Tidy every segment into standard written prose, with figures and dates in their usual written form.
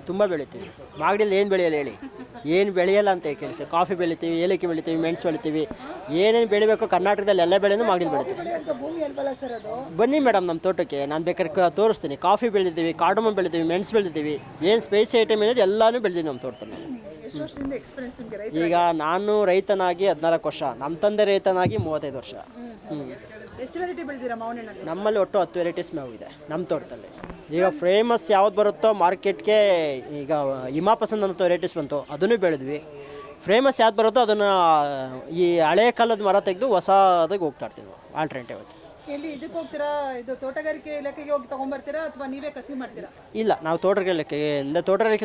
ತುಂಬ ಬೆಳಿತೀವಿ. ಮಾಗಡಿಯಲ್ಲಿ ಏನು ಬೆಳೆಯಲ್ಲ ಹೇಳಿ, ಏನು ಬೆಳೆಯಲ್ಲ ಅಂತ ಕೇಳ್ತೀವಿ. ಕಾಫಿ ಬೆಳಿತೀವಿ, ಏಲಕ್ಕಿ ಬೆಳಿತೀವಿ, ಮೆಣಸು ಬೆಳಿತೀವಿ, ಏನೇನು ಬೆಳಿಬೇಕು ಕರ್ನಾಟಕದಲ್ಲಿ ಎಲ್ಲ ಬೆಳೆನೂ ಮಾಗಡಿಲಿ ಬೆಳಿತೀವಿ. ಬನ್ನಿ ಮೇಡಮ್ ನಮ್ಮ ತೋಟಕ್ಕೆ, ನಾನು ಬೇಕಾದ್ರೆ ತೋರಿಸ್ತೀನಿ. ಕಾಫಿ ಬೆಳಿತೀವಿ, ಕಾರ್ಡಮಮ್ ಬೆಳಿತೀವಿ, ಮೆಣಸು ಬೆಳಿತೀವಿ, ಏನು ಸ್ಪೈಸಿ ಐಟಮ್ ಏನಿದೆ ಎಲ್ಲನೂ ಬೆಳೆದೀವಿ ನಮ್ಮ ತೋಟದಲ್ಲಿ. ಈಗ ನಾನು ರೈತನಾಗಿ 14 ವರ್ಷ, ನಮ್ಮ ತಂದೆ ರೈತನಾಗಿ 35 ವರ್ಷ. ನಮ್ಮಲ್ಲಿ ಒಟ್ಟು 10 ವೆರೈಟೀಸ್ ಮೇವು ಇದೆ ನಮ್ಮ ತೋಟದಲ್ಲಿ. ಈಗ ಫೇಮಸ್ ಯಾವ್ದು ಬರುತ್ತೋ ಮಾರ್ಕೆಟ್ಗೆ, ಈಗ ಹಿಮಾಪಸಂದ್ ಅಂತ ವೆರೈಟೀಸ್ ಬಂತು, ಅದನ್ನು ಬೆಳೆದ್ವಿ. ಫೇಮಸ್ ಯಾವ್ದು ಬರುತ್ತೋ ಅದನ್ನು ಈ ಹಳೆ ಕಾಲದ ಮರ ತೆಗೆದು ಹೊಸದಾಗಿ ಹೋಗ್ತಾ ಇರ್ತೀವಿ ನಾವು ಆಲ್ಟರ್ನೇಟಿವ್ ಆಗಿ. ಎಲ್ಲಿ ಇದಕ್ಕೆ ಹೋಗ್ತೀರಾ, ಇದು ತೋಟಗಾರಿಕೆ ಇಲಾಖೆಗೆ ಹೋಗಿ ತಗೊಂಡ್ಬರ್ತೀರಾ ಅಥವಾ ನೀವೇ ಕಸಿ ಮಾಡ್ತೀರಾ? ಇಲ್ಲ, ನಾವು ತೋಟಗಾರಿಕೆ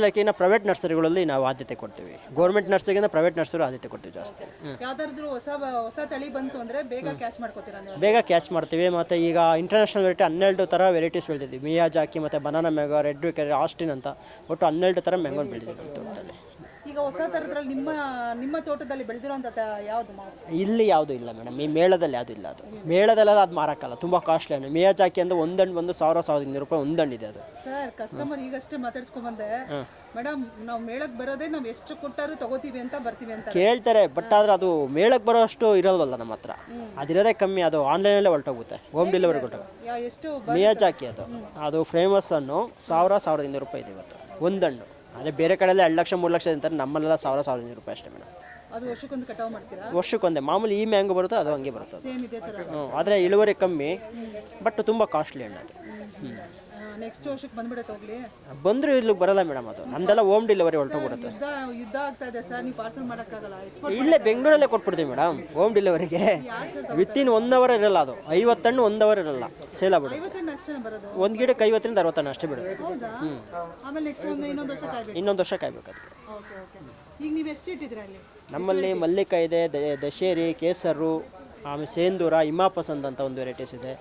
ಇಲಾಖೆಯಿಂದ ಪ್ರೈವೇಟ್ ನರ್ಸರಿಗಳಲ್ಲಿ ನಾವು ಆದ್ಯತೆ ಕೊಡ್ತೀವಿ. ಗೌರ್ಮೆಂಟ್ ನರ್ಸರಿಗಿಂತ ಪ್ರೈವೇಟ್ ನರ್ಸರಿ ಆದ್ಯತೆ ಕೊಡ್ತೀವಿ ಜಾಸ್ತಿ. ಯಾವ್ದಾದ್ರು ಹೊಸ ತಳಿ ಬಂತು ಅಂದ್ರೆ ಬೇಗ ಕ್ಯಾಚ್ ಮಾಡ್ಕೋತೀರಾ ನೀವು? ಬೇಗ ಕ್ಯಾಚ್ ಮಾಡ್ತೀವಿ. ಮತ್ತು ಈಗ ಇಂಟರ್ನ್ಯಾಷನಲ್ ವೆರೈಟಿ 12 ಥರ ವೆರೈಟೀಸ್ ಬೆಳೆದಿದ್ವಿ. ಮಿಯಾಜಾಕಿ ಮತ್ತು banana mango, red wicket, Austin ಅಂತ ಒಟ್ಟು 12 ಥರ ಮ್ಯಾಂಗೋನ್ ಬೆಳೆದಿದ್ದೀವಿ ನಮ್ಮ ತೋಟದಲ್ಲಿ. ಈಗ ಹೊಸ ಥರದ್ರಲ್ಲಿ ನಿಮ್ಮ ತೋಟದಲ್ಲಿ ಬೆಳೆದಿರೋಂಥ ಯಾವುದು ಮಾವು? ಇಲ್ಲಿ ಯಾವುದೂ ಇಲ್ಲ ಮೇಡಮ್, ಈ ಮೇಳದಲ್ಲಿ ಯಾವುದೂ ಇಲ್ಲ. ಅದು ಮೇಳದಲ್ಲೆಲ್ಲ ಅದು ಮಾರಕ್ಕಲ್ಲ, ತುಂಬ ಕಾಸ್ಟ್ಲಿ ಹಣ್ಣು. ಮಿಯಾಜಾಕಿ ಅಂದ್ರೆ ಒಂದಣ್ಣು ಬಂದು 1,200 ರೂಪಾಯಿ ಒಂದಣ್ಣಿದೆ ಅದು. ಸರ್, ಕಸ್ಟಮರ್ ಈಗಷ್ಟೇ ಮಾತಾಡ್ಸ್ಕೊಂಬಂದೆ, ಮೇಡಮ್ ನಾವು ಮೇಳಕ್ಕೆ ಬರೋದೇ ನಾವು ಎಷ್ಟು ಕೊಟ್ಟಾರು ತಗೋತೀವಿ ಅಂತ ಬರ್ತೀವಿ ಅಂತ ಕೇಳ್ತಾರೆ. ಬಟ್ ಆದರೆ ಅದು ಮೇಳಕ್ಕೆ ಬರೋಷ್ಟು ಇರೋಲ್ವಲ್ಲ ನಮ್ಮ ಹತ್ರ, ಅದಿರೋದೇ ಕಮ್ಮಿ. ಅದು ಆನ್ಲೈನಲ್ಲೇ ಹೊರಟೋಗುತ್ತೆ, ಹೋಮ್ ಡೆಲಿವರಿ ಕೊಟ್ಟೋಗುತ್ತೆ. ಎಷ್ಟು ಮಿಯಾಜಾಕಿ ಅದು ಫೇಮಸ್ ಹಣ್ಣು. 1,200 ರೂಪಾಯಿ ಇದೆ ಇವತ್ತು ಒಂದಣ್ಣು. ಅದೇ ಬೇರೆ ಕಡೆಯಲ್ಲ 2 ಲಕ್ಷ 3 ಲಕ್ಷ ಅಂತಾರೆ, ನಮ್ಮಲ್ಲೆಲ್ಲ 1,000 ರೂಪಾಯಿ ಅಷ್ಟೇ ಮೇಡಮ್. ಅದು ವರ್ಷಕ್ಕೊಂದು ಕಟಾವು ಮಾಡ್ತೀರಾ? ವರ್ಷಕ್ಕೊಂದೇ. ಮಾಮೂಲಿ ಈ ಮ್ಯಾಂಗೋ ಬರುತ್ತೆ ಅದು ಹಂಗೆ ಬರುತ್ತೆ. ಆದರೆ ಇಳುವರಿ ಕಮ್ಮಿ, ಬಟ್ ತುಂಬ ಕಾಸ್ಟ್ಲಿ ಹಣ್ಣು ಅದು. ನೆಕ್ಸ್ಟ್ ವರ್ಷಕ್ಕೆ ಬಂದ್ಬಿಡುತ್ತೆ ಹೋಗ್ಲಿ. ಬಂದರೂ ಇಲ್ಲಿ ಬರಲ್ಲ ಮೇಡಮ್, ಅದು ನಮ್ದೆಲ್ಲ ಹೋಮ್ ಡೆಲಿವರಿ ಹೊರಟೋಗ್ಬಿಡುತ್ತೆ. ಯುದ್ಧ ಆಗ್ತಾ ಇದೆ ಸರ್, ನೀವು ಪಾರ್ಸಲ್ ಮಾಡೋಕ್ಕಾಗಲ್ಲ. ಇಲ್ಲೇ ಬೆಂಗಳೂರಲ್ಲೇ ಕೊಟ್ಬಿಡ್ತೀವಿ ಮೇಡಮ್ ಹೋಮ್ ಡೆಲಿವರಿಗೆ. ವಿತಿನ್ 1 ಅವರ್ ಇರಲ್ಲ, ಅದು 50 ಹಣ್ಣು 1 ಅವರ್ ಇರಲ್ಲ, ಸೇಲ್ ಆಗ್ಬಿಡುತ್ತೆ. ಒಂದು ಗಿಡಕ್ಕೆ 50 ರಿಂದ 60 ಹಣ್ಣು ಅಷ್ಟೇ ಬಿಡುತ್ತೆ. ಇನ್ನೊಂದು ವರ್ಷ ಕಾಯ್ಬೇಕು ಅದಕ್ಕೆ. ಈಗ ನೀವು ಎಷ್ಟು ಇಟ್ಟಿದ್ದೀರಾ ಅಲ್ಲಿ? ನಮ್ಮಲ್ಲಿ ಮಲ್ಲಿಕ ಇದೆ, ದಶೇರಿ, ಕೇಸರು, ಆಮೇಲೆ ಸೇಂದೂರ, ಹಿಮಾಪಸಂದ್ ಅಂತ ಒಂದು ವೆರೈಟೀಸ್ ಇದೆ,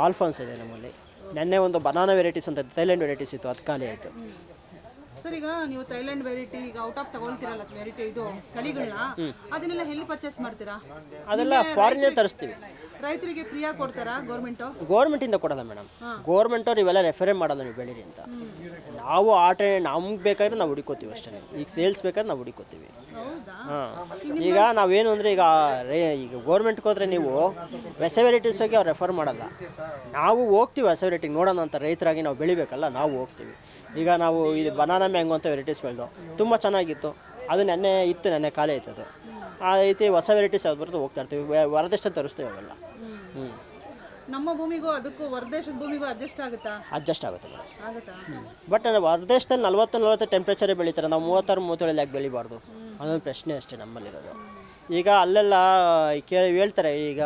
ಆಲ್ಫಾನ್ಸ್ ಇದೆ ನಮ್ಮಲ್ಲಿ. ನೆನ್ನೆ ಒಂದು ಬನಾನಾ ವೆರೈಟೀಸ್ ಅಂತ ಥೈಲ್ಯಾಂಡ್ ವೆರೈಟೀಸ್ ಇತ್ತು, ಅದು ಖಾಲಿ ಆಯಿತು. ಸರ್, ಈಗ ನೀವು ಥೈಲ್ಯಾಂಡ್ ವೆರೈಟಿ ಈಗ ಔಟ್ ಆಫ್ ತಗೊಳ್ತೀರಲ್ಲ ವೆರೈಟಿ, ಇದು ತಳಿಗಳನ್ನ ಅದನ್ನೆಲ್ಲ ಎಲ್ಲಿ ಪರ್ಚೇಸ್ ಮಾಡ್ತೀರಾ? ಅದೆಲ್ಲ ಫಾರಿನ್ ತರಿಸ್ತೀವಿ. ರೈತರಿಗೆ ಫ್ರೀಯಾಗಿ ಕೊಡ್ತಾರಾ ಗೌರ್ಮೆಂಟಿಂದ ಕೊಡಲ್ಲ ಮೇಡಮ್. ಗೌರ್ಮೆಂಟ್ ಅವ್ರು ಇವೆಲ್ಲ ರೆಫರೇ ಮಾಡೋದು ನೀವು ಬೆಳೀರಿ ಅಂತ. ನಾವು ನಮ್ಗೆ ಬೇಕಾದ್ರೆ ನಾವು ಹುಡುಕೋತೀವಿ ಅಷ್ಟೇ. ಈಗ ಸೇಲ್ಸ್ ಬೇಕಾದ್ರೆ ನಾವು ಹುಡುಕೋತೀವಿ. ಈಗ ನಾವೇನು ಅಂದರೆ ಈಗ ಗೌರ್ಮೆಂಟ್ಗೆ ಹೋದರೆ ನೀವು ಹೊಸ ವೆರೈಟೀಸ್ ಹೋಗಿ ಅವ್ರು ರೆಫರ್ ಮಾಡಲ್ಲ. ನಾವು ಹೋಗ್ತೀವಿ ಹೊಸ ವೆರೈಟಿಗೆ ನೋಡೋಣ ಅಂತ, ರೈತರಾಗಿ ನಾವು ಬೆಳಿಬೇಕಲ್ಲ, ನಾವು ಹೋಗ್ತೀವಿ. ಈಗ ನಾವು ಇದು ಬನಾನಾ ಮ್ಯಾಂಗೋ ಅಂತ ವೆರೈಟೀಸ್ ಬೆಳೆದು ತುಂಬ ಚೆನ್ನಾಗಿತ್ತು, ಅದು ನೆನ್ನೆ ಖಾಲಿ ಆಯ್ತು. ಅದು ಆ ರೀತಿ ಹೊಸ ವೆರೈಟೀಸ್ ಯಾವ್ದು ಬರುತ್ತೆ ಹೋಗ್ತಾ ಇರ್ತೀವಿ. ಹೊರದೇಶ ತರಿಸ್ತೀವಿ ಅವೆಲ್ಲ. ನಮ್ಮ ಭೂಮಿಗೂ ಅದಕ್ಕೂ ಹೊರದೇಶದ ಭೂಮಿಗೂ ಅಡ್ಜಸ್ಟ್ ಆಗುತ್ತೆ ಮೇಡಮ್. ಬಟ್ ಹೊರದೇಶದಲ್ಲಿ 40 ಟೆಂಪ್ರೇಚರೇ ಬೆಳೀತಾರೆ, ನಾವು 36-37 ಯಾಕೆ ಬೆಳಿಬಾರ್ದು? ಅದೊಂದು ಪ್ರಶ್ನೆ ಅಷ್ಟೇ ನಮ್ಮಲ್ಲಿರೋದು. ಈಗ ಅಲ್ಲೆಲ್ಲ ಹೇಳ್ತಾರೆ, ಈಗ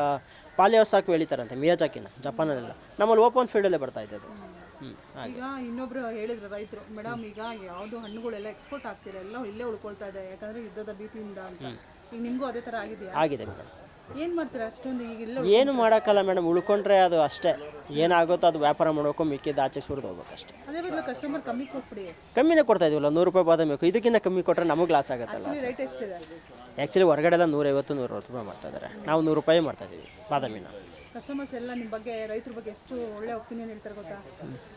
ಪಾಲಿ ಹೌಸ್ ಹಾಕಿ ಬೆಳೀತಾರಂತೆ ಮಿಯಾಜಾಕಿನ ಜಪಾನಲ್ಲೆಲ್ಲ. ನಮ್ಮಲ್ಲಿ ಓಪನ್ ಫೀಲ್ಡಲ್ಲೇ ಬರ್ತಾ ಇದ್ದದು. ಈಗ ಇನ್ನೊಬ್ರು ಹೇಳಿದ್ರು ರೈತರು, ಮೇಡಮ್ ಈಗ ಯಾವುದು ಹಣ್ಣುಗಳೆಲ್ಲ ಎಕ್ಸ್ಪೋರ್ಟ್ ಆಗ್ತಿರ, ಎಲ್ಲ ಇಲ್ಲೇ ಉಳ್ಕೊಳ್ತಾ ಇದೆ ಯಾಕಂದ್ರೆ ಯುದ್ಧದ ಭೀತಿಯಿಂದ ಅಂತ. ಈಗ ನಿಮಗೂ ಅದೇ ಥರ ಆಗಿದೆ ಮೇಡಮ್. ಏನು ಮಾಡ್ತೀರಾ ಅಷ್ಟೊಂದು? ಈಗ ಏನು ಮಾಡೋಕ್ಕಲ್ಲ ಮೇಡಮ್, ಉಳ್ಕೊಂಡ್ರೆ ಅದು ಅಷ್ಟೇ. ಏನಾಗುತ್ತೋ ಅದು ವ್ಯಾಪಾರ ಮಾಡೋಕ್ಕೂ ಮಿಕ್ಕಿದ್ದು ಆಚೆ ಸುರಿದು ಹೋಗ್ಬೇಕು ಅಷ್ಟೇ. ಅದೇ ಬದಲು ಕಸ್ಟಮರ್ ಕಮ್ಮಿ ಕೊಟ್ಬಿಡಿ. ಕಮ್ಮಿನೇ ಕೊಡ್ತಾ ಇದೀವಲ್ಲ, 100 ರೂಪಾಯಿ ಬಾದಾಮಿ ಬೇಕು. ಇದಕ್ಕಿಂತ ಕಮ್ಮಿ ಕೊಟ್ಟರೆ ನಮಗೆ ಲಾಸ್ ಆಗುತ್ತಲ್ಲ. ರೇಟ್ ಎಷ್ಟಿದೆ? ಆ್ಯಕ್ಚುಲಿ ಹೊರಗಡೆ ಎಲ್ಲ 150-160 ರೂಪಾಯಿ ಮಾಡ್ತಾ ಇದ್ದಾರೆ, ನಾವು 100 ರೂಪಾಯಿ ಮಾಡ್ತಾ ಇದ್ದೀವಿ ಬಾದಾಮಿನ. ಕಸ್ಟಮರ್ಸ್ ಎಲ್ಲ ನಿಮ್ಮ ಬಗ್ಗೆ, ರೈತರ ಬಗ್ಗೆ ಎಷ್ಟು ಒಳ್ಳೆ ಒಪಿನಿಯನ್ ಹೇಳ್ತಾರೆ ಗೊತ್ತಾ?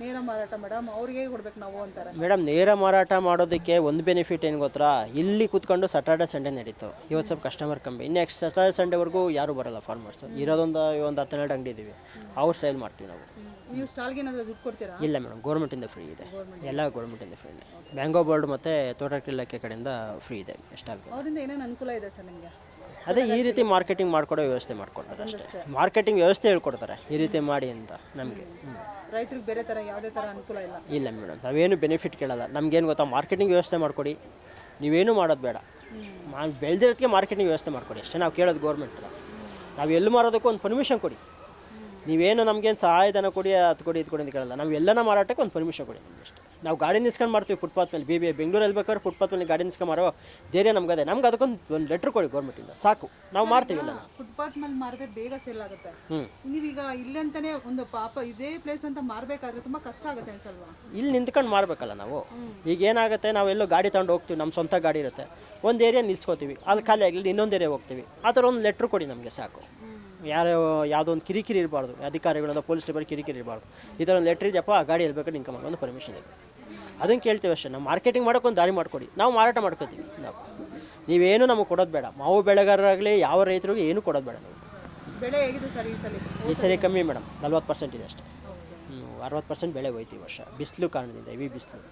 ನೇರ ಮಾರಾಟ ಮೇಡಮ್, ಅವ್ರಿಗೆ ಕೊಡ್ಬೇಕು ನಾವು ಅಂತಾರೆ ಮೇಡಮ್. ನೇರ ಮಾರಾಟ ಮಾಡೋದಕ್ಕೆ ಒಂದು ಬೆನಿಫಿಟ್ ಏನು ಗೊತ್ತಾ, ಇಲ್ಲಿ ಕೂತ್ಕೊಂಡು ಸ್ಯಾಟರ್ಡೆ ಸಂಡೇ ನಡೀತು. ಇವತ್ತು ಸ್ವಲ್ಪ ಕಸ್ಟಮರ್ ಕಮ್ಮಿ. ನೆಕ್ಸ್ಟ್ ಸ್ಯಾಟರ್ಡೆ ಸಂಡೇವರೆಗೂ ಯಾರೂ ಬರೋಲ್ಲ ಫಾರ್ಮರ್ಸ್. ಇರೋದೊಂದು 12 ಅಂಗಡಿ ಇದ್ದೀವಿ, ಅವ್ರು ಸೇಲ್ ಮಾಡ್ತೀವಿ ನಾವು. ನೀವು ಸ್ಟಾಲ್ಗೆ ಏನಾದರೂ ದುಡ್ಡು ಕೊಡ್ತೀರಾ? ಇಲ್ಲ ಮೇಡಮ್, ಗೌರ್ಮೆಂಟಿಂದ ಫ್ರೀ ಇದೆ, ಎಲ್ಲ ಗೌರ್ಮೆಂಟಿಂದ ಫ್ರೀ ಇದೆ. ಮ್ಯಾಂಗೋ ಬೋರ್ಡ್ ಮತ್ತು ತೋಟಗಾರಿಕೆ ಇಲಾಖೆ ಕಡೆಯಿಂದ ಫ್ರೀ ಇದೆ ಸ್ಟಾಲ್ಗೆ. ಅವರಿಂದ ಏನೇನು ಅನುಕೂಲ ಇದೆ ಸರ್ ನಿಮಗೆ? ಅದೇ ಈ ರೀತಿ ಮಾರ್ಕೆಟಿಂಗ್ ಮಾಡಿಕೊಡೋ ವ್ಯವಸ್ಥೆ ಮಾಡಿಕೊಡ್ತಾರೆ ಅಷ್ಟೇ. ಮಾರ್ಕೆಟಿಂಗ್ ವ್ಯವಸ್ಥೆ ಹೇಳ್ಕೊಡ್ತಾರೆ, ಈ ರೀತಿ ಮಾಡಿ ಅಂತ ನಮಗೆ. ರೈತರಿಗೆ ಬೇರೆ ಥರ ಯಾವುದೇ ಥರ ಅನುಕೂಲ ಇಲ್ಲ ಮೇಡಮ್, ನಾವೇನು ಬೆನಿಫಿಟ್ ಕೇಳಲ್ಲ. ನಮಗೇನು ಗೊತ್ತಾ, ಮಾರ್ಕೆಟಿಂಗ್ ವ್ಯವಸ್ಥೆ ಮಾಡಿಕೊಡಿ, ನೀವೇನು ಮಾಡೋದು ಬೇಡ. ಬೆಳೆದಿರೋದಕ್ಕೆ ಮಾರ್ಕೆಟಿಂಗ್ ವ್ಯವಸ್ಥೆ ಮಾಡಿಕೊಡಿ ಅಷ್ಟೇ ನಾವು ಕೇಳೋದು ಗೌರ್ಮೆಂಟ್. ನಾವು ಎಲ್ಲಿ ಮಾರೋದಕ್ಕೂ ಒಂದು ಪರ್ಮಿಷನ್ ಕೊಡಿ. ನೀವೇನು ನಮಗೇನು ಸಹಾಯಧನ ಕೊಡಿ, ಅದು ಕೊಡಿ ಇದು ಕೊಡಿ ಅಂತ ಕೇಳಲ್ಲ. ನಾವು ಎಲ್ಲನ ಮಾರಾಟಕ್ಕೆ ಒಂದು ಪರ್ಮಿಷನ್ ಕೊಡಿ ನಮ್ಗೆ ಅಷ್ಟೇ. ನಾವು ಗಾಡಿ ನಿಲ್ಸ್ಕೊಂಡು ಮಾಡ್ತೀವಿ ಫುಟ್ಪಾತ್ ಮೇಲೆ. ಬೆಂಗಳೂರಲ್ಲಿ ಬೇಕಾದ್ರೆ ಫುಟ್ಪಾತ್ ಮೇಲೆ ಗಾಡಿ ನಿಲ್ಸ್ಕೊಂಡು ಮಾರೋ ಧೈರ್ಯ ನಮ್ಗೆ ನಮ್ಗೆ ಅದಕ್ಕೊಂದು ಲೆಟ್ರ್ ಕೊಡಿ ಗೌರ್ಮೆಂಟಿಂದ, ಸಾಕು, ನಾವು ಮಾಡ್ತೀವಿ. ಇಲ್ಲ, ಫುಟ್ಪಾತ್ ಮೇಲೆ ಮಾರಿದ್ರೆ ಬೇಗ ಸೇಲ್ ಆಗುತ್ತೆ. ನೀವೀಗ ಇಲ್ಲಂತಾನೆ ಒಂದು ಪಾಪ ಇದೇ ಪ್ಲೇಸ್ ಅಂತ ಮಾರಬೇಕಾದ್ರೆ ತುಂಬ ಕಷ್ಟ ಆಗುತ್ತೆ ಅನ್ಸಲ್ವಾ? ಇಲ್ಲಿ ನಿಂತ್ಕೊಂಡು ಮಾರಬೇಕಲ್ಲ ನಾವು. ಈಗ ಏನಾಗುತ್ತೆ, ನಾವೆಲ್ಲೋ ಗಾಡಿ ತಗೊಂಡು ಹೋಗ್ತೀವಿ, ನಮ್ಮ ಸ್ವಂತ ಗಾಡಿ ಇರುತ್ತೆ, ಒಂದು ಏರಿಯಾ ನಿಲ್ಸ್ಕೋತೀವಿ, ಅಲ್ಲಿ ಖಾಲಿ ಆಗಲಿ ಇನ್ನೊಂದು ಏರಿಯಾ ಹೋಗ್ತೀವಿ. ಆ ಥರ ಒಂದು ಲೆಟ್ರ್ ಕೊಡಿ ನಮಗೆ, ಸಾಕು. ಯಾವುದೋ ಒಂದು ಕಿರಿಕಿರಿ ಇರಬಾರ್ದು, ಅಧಿಕಾರಿಗಳನ್ನ ಪೊಲೀಸ್ ಡಿಪಾರ್ಟ್ ಕಿರಿಕಿರಿ ಇರಬಾರ್ದು. ಈ ಥರ ಒಂದು ಲೆಟ್ರ್ ಇದೆಯಪ್ಪ, ಆ ಗಾಡಿ ಎಲ್ಲಿ ಬೇಕಾದ್ರೆ ಇನ್ಕಮ್ ಒಂದು ಪರ್ಮಿಷನ್ ಇದೆ. ಅದನ್ನು ಕೇಳ್ತೀವಿ ಅಷ್ಟೇ. ನಾವು ಮಾರ್ಕೆಟಿಂಗ್ ಮಾಡೋಕ್ಕೊಂದು ದಾರಿ ಮಾಡಿಕೊಡಿ, ನಾವು ಮಾರಾಟ ಮಾಡ್ಕೋತೀವಿ. ನೀವೇನು ನಮಗೆ ಕೊಡೋದು ಬೇಡ. ಮಾವು ಬೆಳೆಗಾರರಾಗಲಿ ಯಾವ ರೈತರಿಗೂ ಏನೂ ಕೊಡೋದು ಬೇಡ. ನಾವು ಬೆಳೆ ಹೇಗಿದೆ ಸರ್ ಈ ಸರಿ ಕಮ್ಮಿ ಮೇಡಮ್, 40% ಇದೆ ಅಷ್ಟೇ. 60% ಬೆಳೆ ಹೋಯ್ತು ಈ ವರ್ಷ, ಬಿಸಿಲು ಕಾರಣದಿಂದ, ಹೆವಿ ಬಿಸಿಲು.